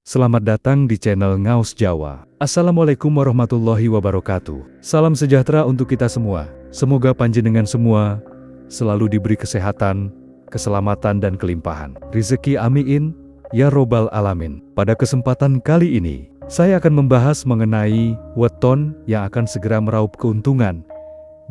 Selamat datang di channel Ngaos Jawa. Assalamualaikum warahmatullahi wabarakatuh. Salam sejahtera untuk kita semua. Semoga panjenengan semua selalu diberi kesehatan, keselamatan dan kelimpahan rezeki, amin ya robbal alamin. Pada kesempatan kali ini, saya akan membahas mengenai weton yang akan segera meraup keuntungan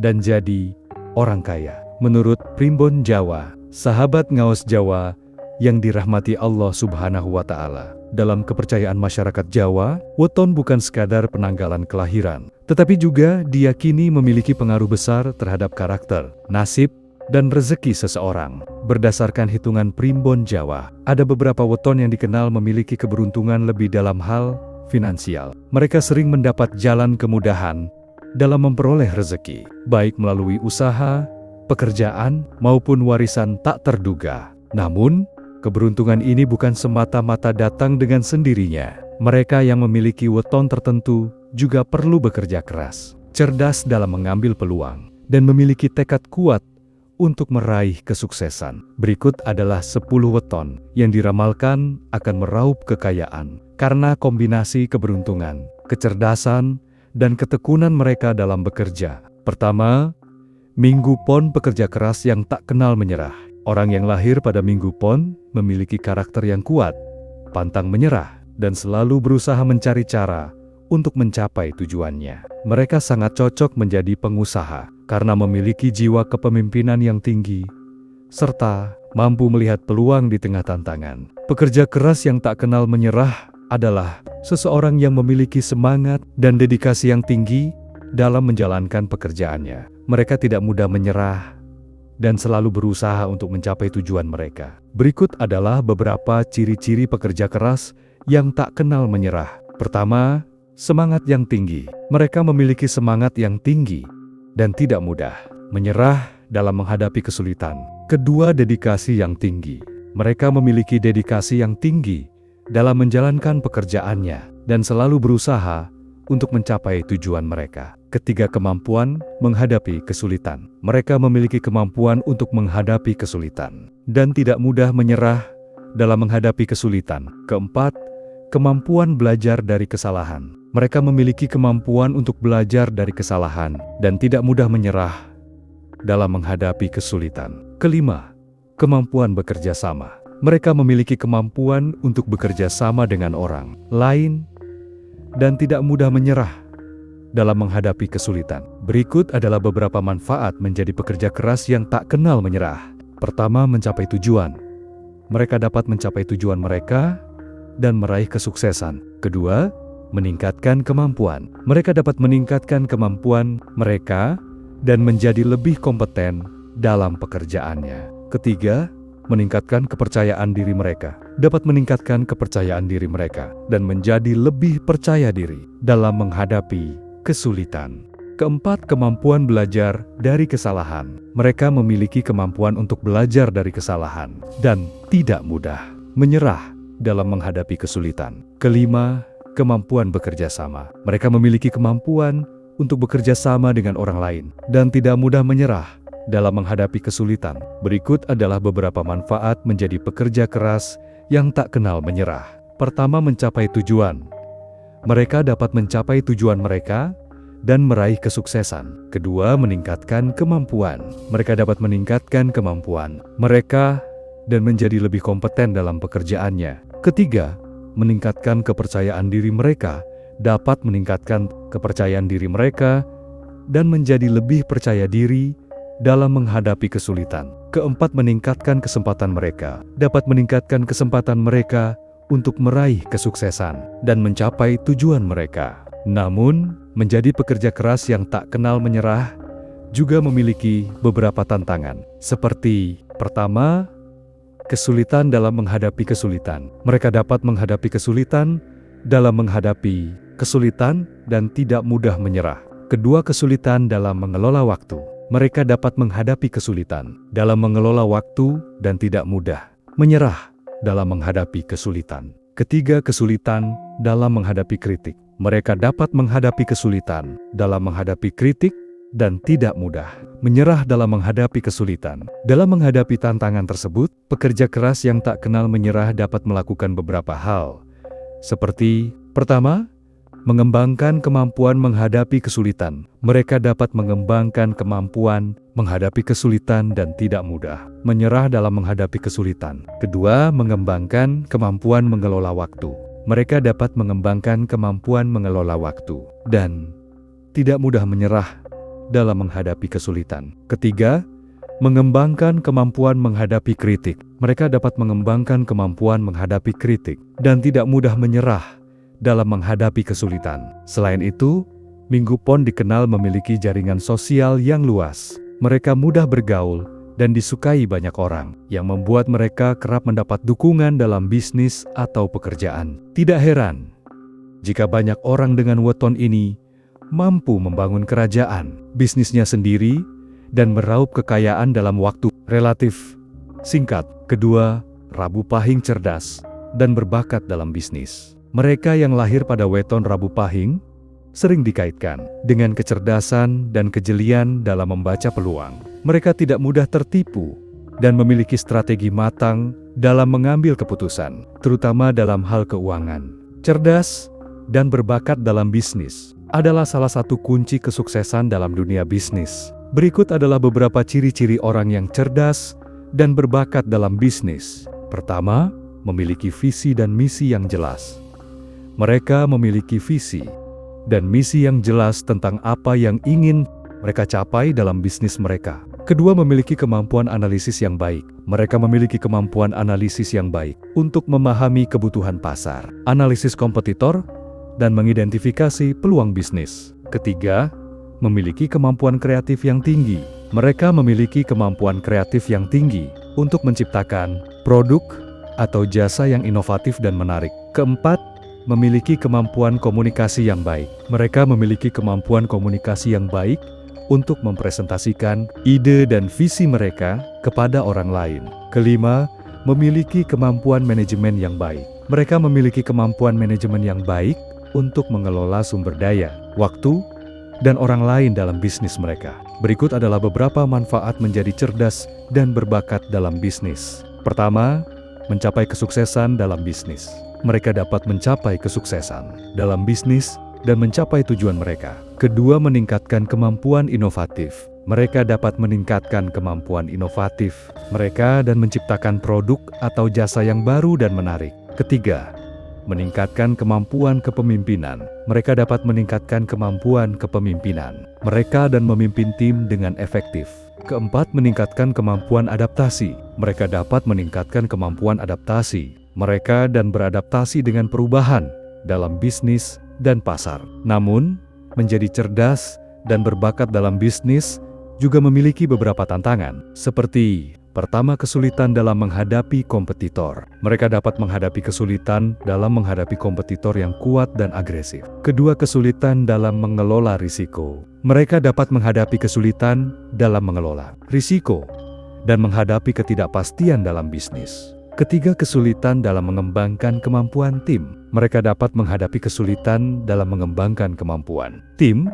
dan jadi orang kaya. Menurut Primbon Jawa, sahabat Ngaos Jawa yang dirahmati Allah Subhanahu wa Ta'ala. Dalam kepercayaan masyarakat Jawa, weton bukan sekadar penanggalan kelahiran, tetapi juga diyakini memiliki pengaruh besar terhadap karakter, nasib, dan rezeki seseorang. Berdasarkan hitungan Primbon Jawa, ada beberapa weton yang dikenal memiliki keberuntungan lebih dalam hal finansial. Mereka sering mendapat jalan kemudahan dalam memperoleh rezeki, baik melalui usaha, pekerjaan, maupun warisan tak terduga. Namun, keberuntungan ini bukan semata-mata datang dengan sendirinya. Mereka yang memiliki weton tertentu juga perlu bekerja keras, cerdas dalam mengambil peluang, dan memiliki tekad kuat untuk meraih kesuksesan. Berikut adalah 10 weton yang diramalkan akan meraup kekayaan karena kombinasi keberuntungan, kecerdasan, dan ketekunan mereka dalam bekerja. Pertama, Minggu Pon pekerja keras yang tak kenal menyerah. Orang yang lahir pada Minggu Pon memiliki karakter yang kuat, pantang menyerah, dan selalu berusaha mencari cara untuk mencapai tujuannya. Mereka sangat cocok menjadi pengusaha karena memiliki jiwa kepemimpinan yang tinggi, serta mampu melihat peluang di tengah tantangan. Pekerja keras yang tak kenal menyerah adalah seseorang yang memiliki semangat dan dedikasi yang tinggi dalam menjalankan pekerjaannya. Mereka tidak mudah menyerah dan selalu berusaha untuk mencapai tujuan mereka. Berikut adalah beberapa ciri-ciri pekerja keras yang tak kenal menyerah. Pertama, semangat yang tinggi. Mereka memiliki semangat yang tinggi dan tidak mudah menyerah dalam menghadapi kesulitan. Kedua, dedikasi yang tinggi. Mereka memiliki dedikasi yang tinggi dalam menjalankan pekerjaannya dan selalu berusaha untuk mencapai tujuan mereka. Ketiga, kemampuan menghadapi kesulitan. Mereka memiliki kemampuan untuk menghadapi kesulitan dan tidak mudah menyerah dalam menghadapi kesulitan. Keempat, kemampuan belajar dari kesalahan. Mereka memiliki kemampuan untuk belajar dari kesalahan dan tidak mudah menyerah dalam menghadapi kesulitan. Kelima, kemampuan bekerja sama. Mereka memiliki kemampuan untuk bekerja sama dengan orang lain dan tidak mudah menyerah dalam menghadapi kesulitan. Berikut adalah beberapa manfaat menjadi pekerja keras yang tak kenal menyerah. Pertama, mencapai tujuan. Mereka dapat mencapai tujuan mereka dan meraih kesuksesan. Kedua, meningkatkan kemampuan. Mereka dapat meningkatkan kemampuan mereka dan menjadi lebih kompeten dalam pekerjaannya. Ketiga, meningkatkan kepercayaan diri mereka. Dapat meningkatkan kepercayaan diri mereka dan menjadi lebih percaya diri dalam menghadapi kesulitan. Keempat, kemampuan belajar dari kesalahan. Mereka memiliki kemampuan untuk belajar dari kesalahan dan tidak mudah menyerah dalam menghadapi kesulitan. Kelima, kemampuan bekerja sama. Mereka memiliki kemampuan untuk bekerja sama dengan orang lain dan tidak mudah menyerah dalam menghadapi kesulitan. Berikut adalah beberapa manfaat menjadi pekerja keras yang tak kenal menyerah. Pertama, mencapai tujuan. Mereka dapat mencapai tujuan mereka dan meraih kesuksesan. Kedua, meningkatkan kemampuan. Mereka dapat meningkatkan kemampuan mereka dan menjadi lebih kompeten dalam pekerjaannya. Ketiga, meningkatkan kepercayaan diri mereka. Dapat meningkatkan kepercayaan diri mereka dan menjadi lebih percaya diri dalam menghadapi kesulitan. Keempat, meningkatkan kesempatan mereka. Dapat meningkatkan kesempatan mereka untuk meraih kesuksesan dan mencapai tujuan mereka. Namun, menjadi pekerja keras yang tak kenal menyerah juga memiliki beberapa tantangan. Seperti, pertama, kesulitan dalam menghadapi kesulitan. Mereka dapat menghadapi kesulitan dalam menghadapi kesulitan dan tidak mudah menyerah. Kedua, kesulitan dalam mengelola waktu. Mereka dapat menghadapi kesulitan dalam mengelola waktu dan tidak mudah menyerah dalam menghadapi kesulitan. Ketiga, kesulitan dalam menghadapi kritik. Mereka dapat menghadapi kesulitan dalam menghadapi kritik dan tidak mudah menyerah dalam menghadapi kesulitan. Dalam menghadapi tantangan tersebut, pekerja keras yang tak kenal menyerah dapat melakukan beberapa hal Seperti, pertama, mengembangkan kemampuan menghadapi kesulitan. Mereka dapat mengembangkan kemampuan menghadapi kesulitan dan tidak mudah menyerah dalam menghadapi kesulitan. Kedua, mengembangkan kemampuan mengelola waktu. Mereka dapat mengembangkan kemampuan mengelola waktu dan tidak mudah menyerah dalam menghadapi kesulitan. Ketiga, mengembangkan kemampuan menghadapi kritik. Mereka dapat mengembangkan kemampuan menghadapi kritik dan tidak mudah menyerah dalam menghadapi kesulitan. Selain itu, Minggu Pon dikenal memiliki jaringan sosial yang luas. Mereka mudah bergaul dan disukai banyak orang, yang membuat mereka kerap mendapat dukungan dalam bisnis atau pekerjaan. Tidak heran jika banyak orang dengan weton ini mampu membangun kerajaan, bisnisnya sendiri, dan meraup kekayaan dalam waktu relatif singkat. Kedua, Rabu Pahing cerdas dan berbakat dalam bisnis. Mereka yang lahir pada weton Rabu Pahing sering dikaitkan dengan kecerdasan dan kejelian dalam membaca peluang. Mereka tidak mudah tertipu dan memiliki strategi matang dalam mengambil keputusan, terutama dalam hal keuangan. Cerdas dan berbakat dalam bisnis adalah salah satu kunci kesuksesan dalam dunia bisnis. Berikut adalah beberapa ciri-ciri orang yang cerdas dan berbakat dalam bisnis. Pertama, memiliki visi dan misi yang jelas. Mereka memiliki visi dan misi yang jelas tentang apa yang ingin mereka capai dalam bisnis mereka. Kedua, memiliki kemampuan analisis yang baik. Mereka memiliki kemampuan analisis yang baik untuk memahami kebutuhan pasar, analisis kompetitor, dan mengidentifikasi peluang bisnis. Ketiga, memiliki kemampuan kreatif yang tinggi. Mereka memiliki kemampuan kreatif yang tinggi untuk menciptakan produk atau jasa yang inovatif dan menarik. Keempat, memiliki kemampuan komunikasi yang baik. Mereka memiliki kemampuan komunikasi yang baik untuk mempresentasikan ide dan visi mereka kepada orang lain. Kelima, memiliki kemampuan manajemen yang baik. Mereka memiliki kemampuan manajemen yang baik untuk mengelola sumber daya, waktu, dan orang lain dalam bisnis mereka. Berikut adalah beberapa manfaat menjadi cerdas dan berbakat dalam bisnis. Pertama, mencapai kesuksesan dalam bisnis. Mereka dapat mencapai kesuksesan dalam bisnis dan mencapai tujuan mereka. Kedua, meningkatkan kemampuan inovatif. Mereka dapat meningkatkan kemampuan inovatif mereka dan menciptakan produk atau jasa yang baru dan menarik. Ketiga, meningkatkan kemampuan kepemimpinan. Mereka dapat meningkatkan kemampuan kepemimpinan mereka dan memimpin tim dengan efektif. Keempat, meningkatkan kemampuan adaptasi. Mereka dapat meningkatkan kemampuan adaptasi mereka dan beradaptasi dengan perubahan dalam bisnis dan pasar. Namun, menjadi cerdas dan berbakat dalam bisnis juga memiliki beberapa tantangan, seperti pertama, kesulitan dalam menghadapi kompetitor. Mereka dapat menghadapi kesulitan dalam menghadapi kompetitor yang kuat dan agresif. Kedua, kesulitan dalam mengelola risiko. Mereka dapat menghadapi kesulitan dalam mengelola risiko dan menghadapi ketidakpastian dalam bisnis. Ketiga, kesulitan dalam mengembangkan kemampuan tim. Mereka dapat menghadapi kesulitan dalam mengembangkan kemampuan tim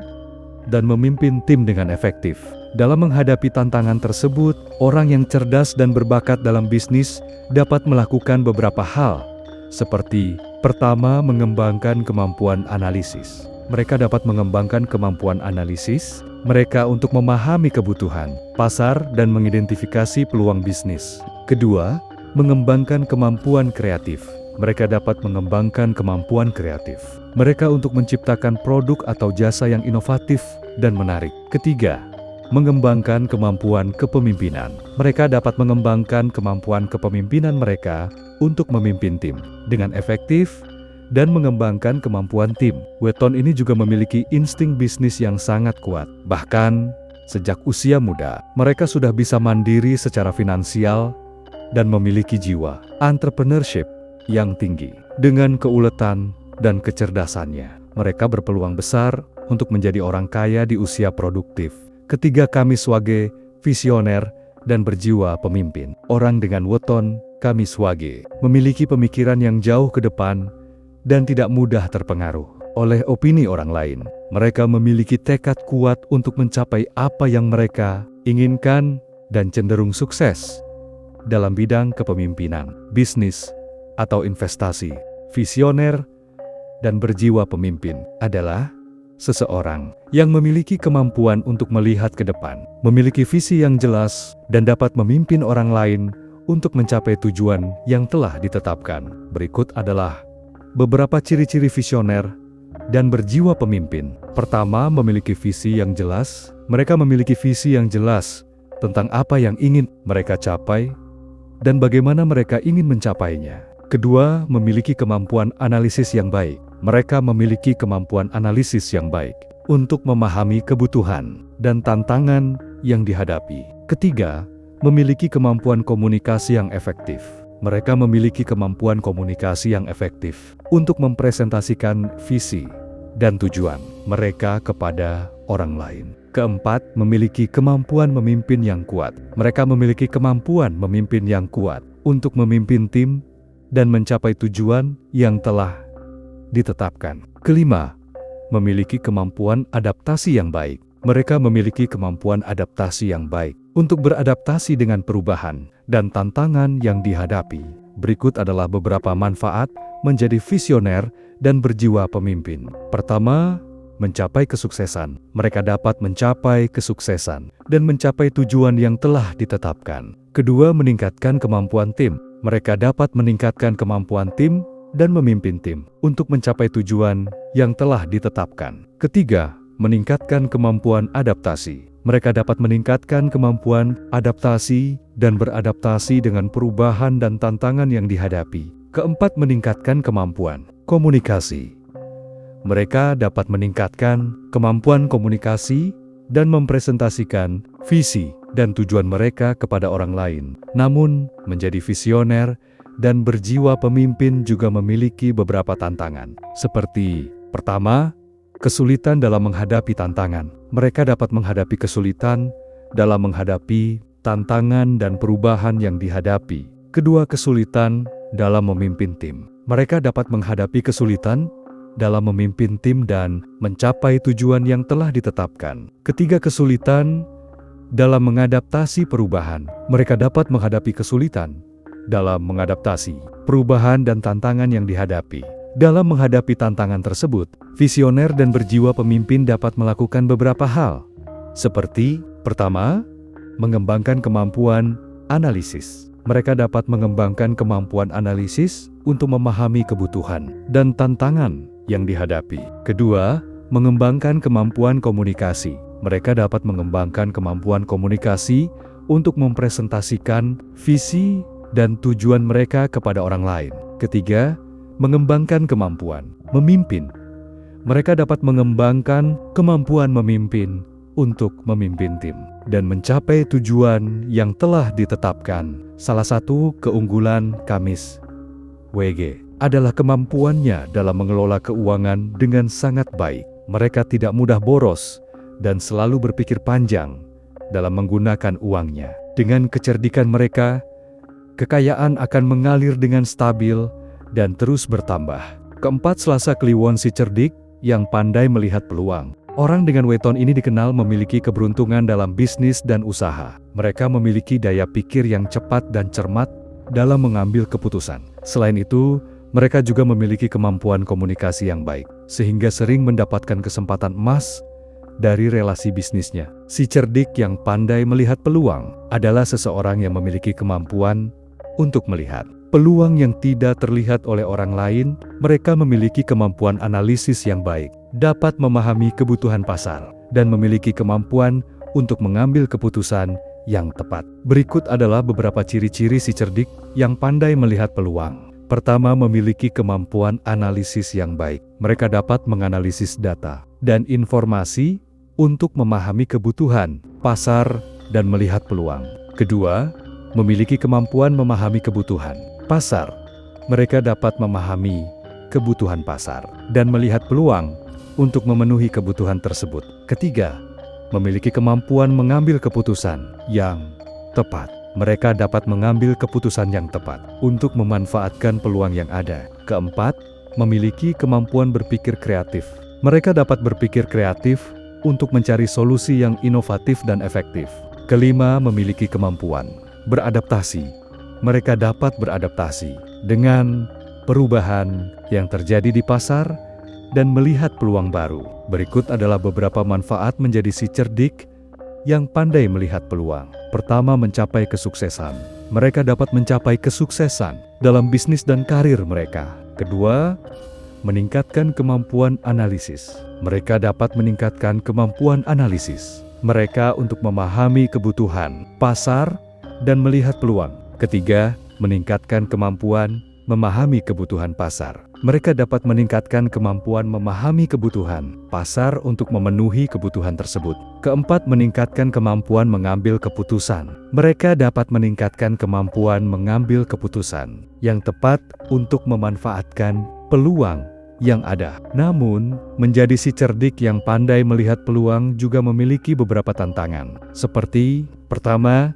dan memimpin tim dengan efektif. Dalam menghadapi tantangan tersebut, orang yang cerdas dan berbakat dalam bisnis dapat melakukan beberapa hal, seperti pertama, mengembangkan kemampuan analisis. Mereka dapat mengembangkan kemampuan analisis mereka untuk memahami kebutuhan pasar dan mengidentifikasi peluang bisnis. Kedua, mengembangkan kemampuan kreatif. Mereka dapat mengembangkan kemampuan kreatif mereka untuk menciptakan produk atau jasa yang inovatif dan menarik. Ketiga, mengembangkan kemampuan kepemimpinan. Mereka dapat mengembangkan kemampuan kepemimpinan mereka untuk memimpin tim dengan efektif dan mengembangkan kemampuan tim. Weton ini juga memiliki insting bisnis yang sangat kuat. Bahkan, sejak usia muda, mereka sudah bisa mandiri secara finansial dan memiliki jiwa entrepreneurship yang tinggi. Dengan keuletan dan kecerdasannya, mereka berpeluang besar untuk menjadi orang kaya di usia produktif. Ketiga, Kamis Wage, visioner dan berjiwa pemimpin. Orang dengan weton Kamis Wage memiliki pemikiran yang jauh ke depan dan tidak mudah terpengaruh oleh opini orang lain. Mereka memiliki tekad kuat untuk mencapai apa yang mereka inginkan dan cenderung sukses dalam bidang kepemimpinan, bisnis, atau investasi. Visioner dan berjiwa pemimpin adalah seseorang yang memiliki kemampuan untuk melihat ke depan, memiliki visi yang jelas, dan dapat memimpin orang lain untuk mencapai tujuan yang telah ditetapkan. Berikut adalah beberapa ciri-ciri visioner dan berjiwa pemimpin. Pertama, memiliki visi yang jelas. Mereka memiliki visi yang jelas tentang apa yang ingin mereka capai dan bagaimana mereka ingin mencapainya. Kedua, memiliki kemampuan analisis yang baik. Mereka memiliki kemampuan analisis yang baik untuk memahami kebutuhan dan tantangan yang dihadapi. Ketiga, memiliki kemampuan komunikasi yang efektif. Mereka memiliki kemampuan komunikasi yang efektif untuk mempresentasikan visi dan tujuan mereka kepada orang lain. Keempat, memiliki kemampuan memimpin yang kuat. Mereka memiliki kemampuan memimpin yang kuat untuk memimpin tim dan mencapai tujuan yang telah ditetapkan. Kelima, memiliki kemampuan adaptasi yang baik. Mereka memiliki kemampuan adaptasi yang baik untuk beradaptasi dengan perubahan dan tantangan yang dihadapi. Berikut adalah beberapa manfaat menjadi visioner dan berjiwa pemimpin. Pertama, mencapai kesuksesan. Mereka dapat mencapai kesuksesan dan mencapai tujuan yang telah ditetapkan. Kedua, meningkatkan kemampuan tim. Mereka dapat meningkatkan kemampuan tim dan memimpin tim untuk mencapai tujuan yang telah ditetapkan. Ketiga, meningkatkan kemampuan adaptasi. Mereka dapat meningkatkan kemampuan adaptasi dan beradaptasi dengan perubahan dan tantangan yang dihadapi. Keempat, meningkatkan kemampuan komunikasi. Mereka dapat meningkatkan kemampuan komunikasi dan mempresentasikan visi dan tujuan mereka kepada orang lain. Namun, menjadi visioner dan berjiwa pemimpin juga memiliki beberapa tantangan. Seperti, pertama, kesulitan dalam menghadapi tantangan. Mereka dapat menghadapi kesulitan dalam menghadapi tantangan dan perubahan yang dihadapi. Kedua, kesulitan dalam memimpin tim. Mereka dapat menghadapi kesulitan dalam memimpin tim dan mencapai tujuan yang telah ditetapkan. Ketiga, kesulitan dalam mengadaptasi perubahan. Mereka dapat menghadapi kesulitan dalam mengadaptasi perubahan dan tantangan yang dihadapi. Dalam menghadapi tantangan tersebut, visioner dan berjiwa pemimpin dapat melakukan beberapa hal. Seperti, pertama, mengembangkan kemampuan analisis. Mereka dapat mengembangkan kemampuan analisis untuk memahami kebutuhan dan tantangan yang dihadapi. Kedua, mengembangkan kemampuan komunikasi. Mereka dapat mengembangkan kemampuan komunikasi untuk mempresentasikan visi dan tujuan mereka kepada orang lain. Ketiga, mengembangkan kemampuan memimpin. Mereka dapat mengembangkan kemampuan memimpin untuk memimpin tim dan mencapai tujuan yang telah ditetapkan. Salah satu keunggulan Kamis WG adalah kemampuannya dalam mengelola keuangan dengan sangat baik. Mereka tidak mudah boros dan selalu berpikir panjang dalam menggunakan uangnya. Dengan kecerdikan mereka, kekayaan akan mengalir dengan stabil dan terus bertambah. Keempat, Selasa Kliwon si cerdik yang pandai melihat peluang. Orang dengan weton ini dikenal memiliki keberuntungan dalam bisnis dan usaha. Mereka memiliki daya pikir yang cepat dan cermat dalam mengambil keputusan. Selain itu, mereka juga memiliki kemampuan komunikasi yang baik, sehingga sering mendapatkan kesempatan emas dari relasi bisnisnya. Si cerdik yang pandai melihat peluang adalah seseorang yang memiliki kemampuan untuk melihat peluang yang tidak terlihat oleh orang lain. Mereka memiliki kemampuan analisis yang baik, dapat memahami kebutuhan pasar, dan memiliki kemampuan untuk mengambil keputusan yang tepat. Berikut adalah beberapa ciri-ciri si cerdik yang pandai melihat peluang. Pertama, memiliki kemampuan analisis yang baik. Mereka dapat menganalisis data dan informasi untuk memahami kebutuhan pasar dan melihat peluang. Kedua, memiliki kemampuan memahami kebutuhan pasar. Mereka dapat memahami kebutuhan pasar dan melihat peluang untuk memenuhi kebutuhan tersebut. Ketiga, memiliki kemampuan mengambil keputusan yang tepat. Mereka dapat mengambil keputusan yang tepat untuk memanfaatkan peluang yang ada. Keempat, memiliki kemampuan berpikir kreatif. Mereka dapat berpikir kreatif untuk mencari solusi yang inovatif dan efektif. Kelima, memiliki kemampuan beradaptasi. Mereka dapat beradaptasi dengan perubahan yang terjadi di pasar dan melihat peluang baru. Berikut adalah beberapa manfaat menjadi si cerdik yang pandai melihat peluang. Pertama, mencapai kesuksesan. Mereka dapat mencapai kesuksesan dalam bisnis dan karir mereka. Kedua, meningkatkan kemampuan analisis. Mereka dapat meningkatkan kemampuan analisis mereka untuk memahami kebutuhan pasar dan melihat peluang. Ketiga, meningkatkan kemampuan memahami kebutuhan pasar. Mereka dapat meningkatkan kemampuan memahami kebutuhan pasar untuk memenuhi kebutuhan tersebut. Keempat, meningkatkan kemampuan mengambil keputusan. Mereka dapat meningkatkan kemampuan mengambil keputusan yang tepat untuk memanfaatkan peluang yang ada. Namun, menjadi si cerdik yang pandai melihat peluang juga memiliki beberapa tantangan. Seperti, pertama,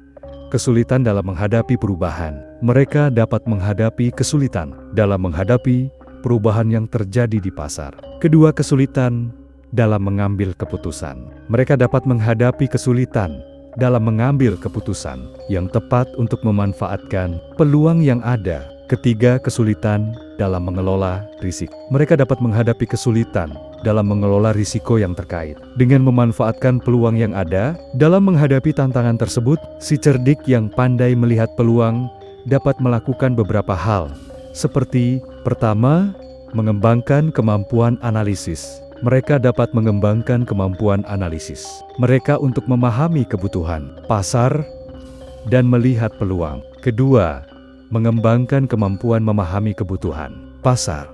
kesulitan dalam menghadapi perubahan. Mereka dapat menghadapi kesulitan dalam menghadapi perubahan yang terjadi di pasar. Kedua, kesulitan dalam mengambil keputusan. Mereka dapat menghadapi kesulitan dalam mengambil keputusan yang tepat untuk memanfaatkan peluang yang ada. Ketiga, kesulitan dalam mengelola risiko. Mereka dapat menghadapi kesulitan dalam mengelola risiko yang terkait. Dengan memanfaatkan peluang yang ada, dalam menghadapi tantangan tersebut, si cerdik yang pandai melihat peluang dapat melakukan beberapa hal. Seperti, pertama, mengembangkan kemampuan analisis. Mereka dapat mengembangkan kemampuan analisis mereka untuk memahami kebutuhan pasar dan melihat peluang. Kedua, mengembangkan kemampuan memahami kebutuhan pasar.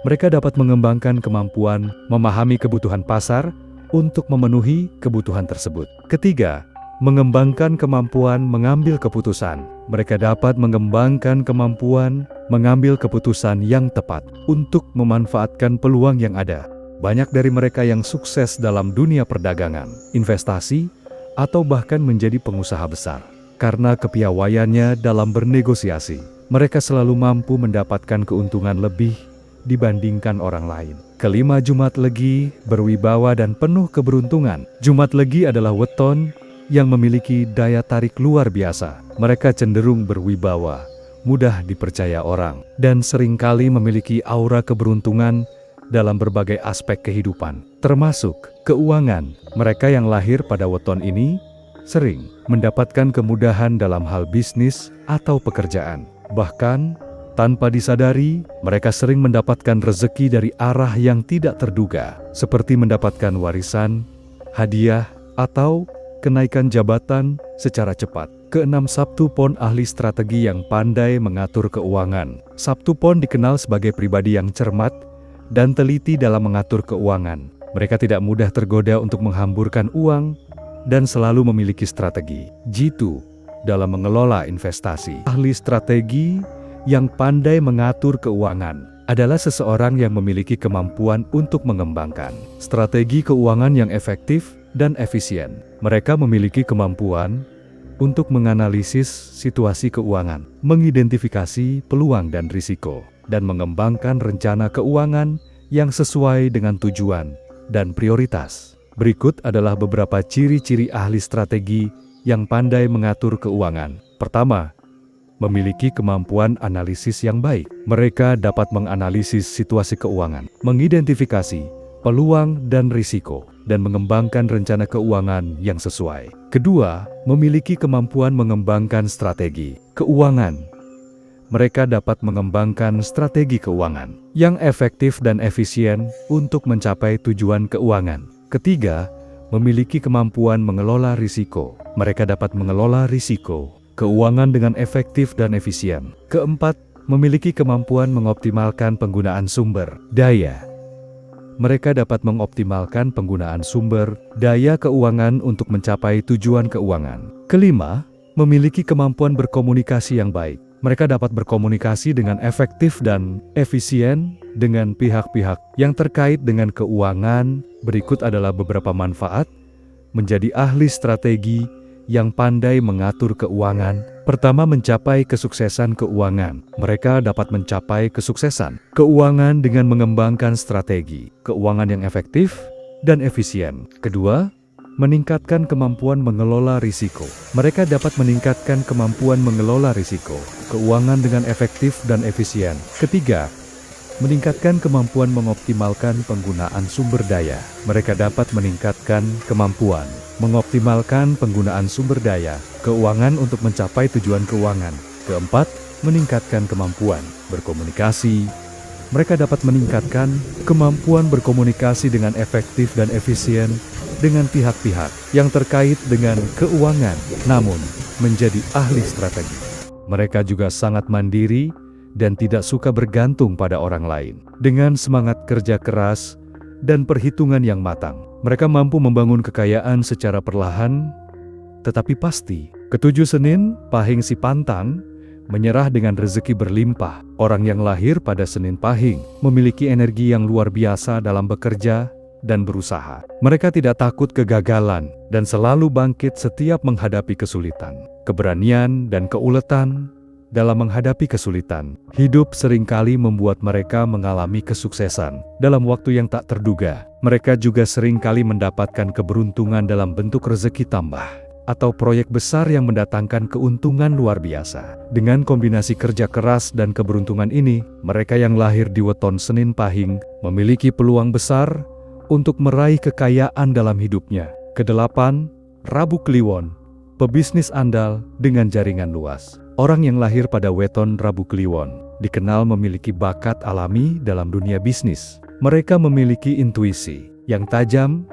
Mereka dapat mengembangkan kemampuan memahami kebutuhan pasar untuk memenuhi kebutuhan tersebut. Ketiga, mengembangkan kemampuan mengambil keputusan. Mereka dapat mengembangkan kemampuan mengambil keputusan yang tepat untuk memanfaatkan peluang yang ada. Banyak dari mereka yang sukses dalam dunia perdagangan, investasi, atau bahkan menjadi pengusaha besar. Karena kepiawaiannya dalam bernegosiasi, mereka selalu mampu mendapatkan keuntungan lebih dibandingkan orang lain. Kelima, Jumat Legi berwibawa dan penuh keberuntungan. Jumat Legi adalah weton yang memiliki daya tarik luar biasa. Mereka cenderung berwibawa, mudah dipercaya orang, dan seringkali memiliki aura keberuntungan dalam berbagai aspek kehidupan, termasuk keuangan. Mereka yang lahir pada weton ini sering mendapatkan kemudahan dalam hal bisnis atau pekerjaan. Bahkan, tanpa disadari, mereka sering mendapatkan rezeki dari arah yang tidak terduga, seperti mendapatkan warisan, hadiah, atau kenaikan jabatan secara cepat. Keenam, Sabtu Pon ahli strategi yang pandai mengatur keuangan. Sabtu Pon dikenal sebagai pribadi yang cermat dan teliti dalam mengatur keuangan. Mereka tidak mudah tergoda untuk menghamburkan uang dan selalu memiliki strategi jitu dalam mengelola investasi. Ahli strategi yang pandai mengatur keuangan adalah seseorang yang memiliki kemampuan untuk mengembangkan strategi keuangan yang efektif dan efisien. Mereka memiliki kemampuan untuk menganalisis situasi keuangan, mengidentifikasi peluang dan risiko, dan mengembangkan rencana keuangan yang sesuai dengan tujuan dan prioritas. Berikut adalah beberapa ciri-ciri ahli strategi yang pandai mengatur keuangan. Pertama, memiliki kemampuan analisis yang baik. Mereka dapat menganalisis situasi keuangan, mengidentifikasi peluang dan risiko, dan mengembangkan rencana keuangan yang sesuai. Kedua, memiliki kemampuan mengembangkan strategi keuangan. Mereka dapat mengembangkan strategi keuangan yang efektif dan efisien untuk mencapai tujuan keuangan. Ketiga, memiliki kemampuan mengelola risiko. Mereka dapat mengelola risiko keuangan dengan efektif dan efisien. Keempat, memiliki kemampuan mengoptimalkan penggunaan sumber daya. Mereka dapat mengoptimalkan penggunaan sumber daya keuangan untuk mencapai tujuan keuangan. Kelima, memiliki kemampuan berkomunikasi yang baik. Mereka dapat berkomunikasi dengan efektif dan efisien dengan pihak-pihak yang terkait dengan keuangan. Berikut adalah beberapa manfaat menjadi ahli strategi yang pandai mengatur keuangan. Pertama, mencapai kesuksesan keuangan. Mereka dapat mencapai kesuksesan keuangan dengan mengembangkan strategi keuangan yang efektif dan efisien. Kedua, meningkatkan kemampuan mengelola risiko. Mereka dapat meningkatkan kemampuan mengelola risiko keuangan dengan efektif dan efisien. Ketiga, meningkatkan kemampuan mengoptimalkan penggunaan sumber daya. Mereka dapat meningkatkan kemampuan mengoptimalkan penggunaan sumber daya keuangan untuk mencapai tujuan keuangan. Keempat, meningkatkan kemampuan berkomunikasi. Mereka dapat meningkatkan kemampuan berkomunikasi dengan efektif dan efisien dengan pihak-pihak yang terkait dengan keuangan, namun menjadi ahli strategi. Mereka juga sangat mandiri dan tidak suka bergantung pada orang lain. Dengan semangat kerja keras dan perhitungan yang matang, mereka mampu membangun kekayaan secara perlahan, tetapi pasti. Ketujuh, Senin, Pahing si Pantang, menyerah dengan rezeki berlimpah. Orang yang lahir pada Senin Pahing memiliki energi yang luar biasa dalam bekerja dan berusaha. Mereka tidak takut kegagalan dan selalu bangkit setiap menghadapi kesulitan. Keberanian dan keuletan dalam menghadapi kesulitan hidup seringkali membuat mereka mengalami kesuksesan dalam waktu yang tak terduga. Mereka juga seringkali mendapatkan keberuntungan dalam bentuk rezeki tambah atau proyek besar yang mendatangkan keuntungan luar biasa. Dengan kombinasi kerja keras dan keberuntungan ini, mereka yang lahir di weton Senin Pahing memiliki peluang besar untuk meraih kekayaan dalam hidupnya. Kedelapan, Rabu Kliwon, pebisnis andal dengan jaringan luas. Orang yang lahir pada weton Rabu Kliwon dikenal memiliki bakat alami dalam dunia bisnis. Mereka memiliki intuisi yang tajam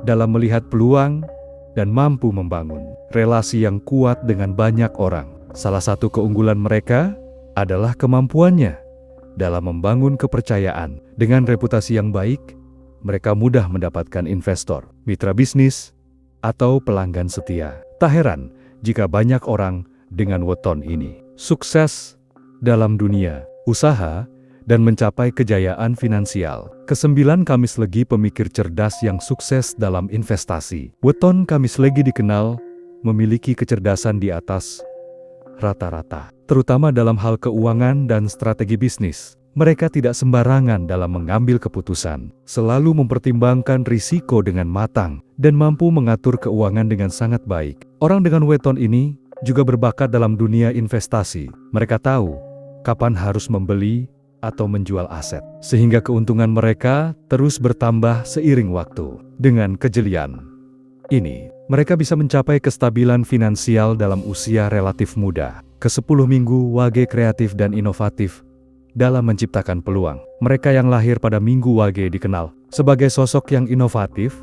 dalam melihat peluang dan mampu membangun relasi yang kuat dengan banyak orang. Salah satu keunggulan mereka adalah kemampuannya dalam membangun kepercayaan. Dengan reputasi yang baik, mereka mudah mendapatkan investor, mitra bisnis, atau pelanggan setia. Tak heran jika banyak orang dengan weton ini sukses dalam dunia usaha dan mencapai kejayaan finansial. Kesembilan, Kamis Legi, pemikir cerdas yang sukses dalam investasi. Weton Kamis Legi dikenal memiliki kecerdasan di atas rata-rata, terutama dalam hal keuangan dan strategi bisnis. Mereka tidak sembarangan dalam mengambil keputusan, selalu mempertimbangkan risiko dengan matang, dan mampu mengatur keuangan dengan sangat baik. Orang dengan weton ini juga berbakat dalam dunia investasi. Mereka tahu kapan harus membeli atau menjual aset, sehingga keuntungan mereka terus bertambah seiring waktu. Dengan kejelian ini, mereka bisa mencapai kestabilan finansial dalam usia relatif muda. Ke-10 minggu Wage kreatif dan inovatif dalam menciptakan peluang. Mereka yang lahir pada minggu Wage dikenal sebagai sosok yang inovatif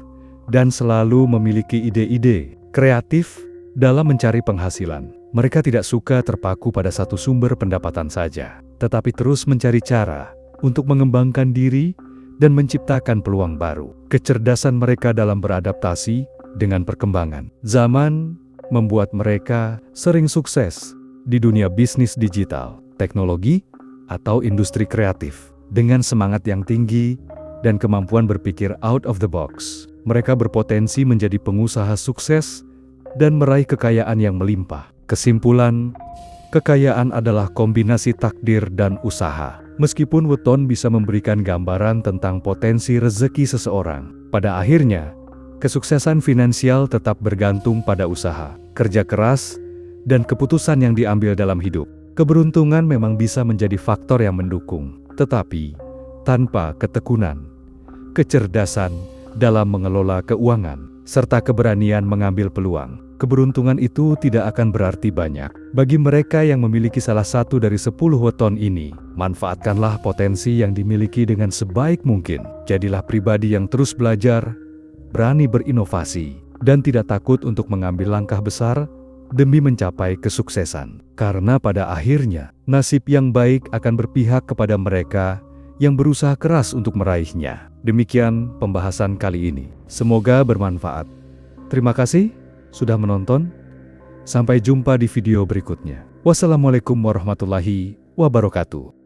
dan selalu memiliki ide-ide kreatif dalam mencari penghasilan. Mereka tidak suka terpaku pada satu sumber pendapatan saja, tetapi terus mencari cara untuk mengembangkan diri dan menciptakan peluang baru. Kecerdasan mereka dalam beradaptasi dengan perkembangan zaman membuat mereka sering sukses di dunia bisnis digital, teknologi, atau industri kreatif. Dengan semangat yang tinggi dan kemampuan berpikir out of the box, mereka berpotensi menjadi pengusaha sukses dan meraih kekayaan yang melimpah. Kesimpulan, kekayaan adalah kombinasi takdir dan usaha. Meskipun weton bisa memberikan gambaran tentang potensi rezeki seseorang, pada akhirnya, kesuksesan finansial tetap bergantung pada usaha, kerja keras, dan keputusan yang diambil dalam hidup. Keberuntungan memang bisa menjadi faktor yang mendukung, tetapi tanpa ketekunan, kecerdasan dalam mengelola keuangan, serta keberanian mengambil peluang, keberuntungan itu tidak akan berarti banyak. Bagi mereka yang memiliki salah satu dari 10 weton ini, manfaatkanlah potensi yang dimiliki dengan sebaik mungkin. Jadilah pribadi yang terus belajar, berani berinovasi, dan tidak takut untuk mengambil langkah besar demi mencapai kesuksesan. Karena pada akhirnya, nasib yang baik akan berpihak kepada mereka yang berusaha keras untuk meraihnya. Demikian pembahasan kali ini. Semoga bermanfaat. Terima kasih sudah menonton. Sampai jumpa di video berikutnya. Wassalamualaikum warahmatullahi wabarakatuh.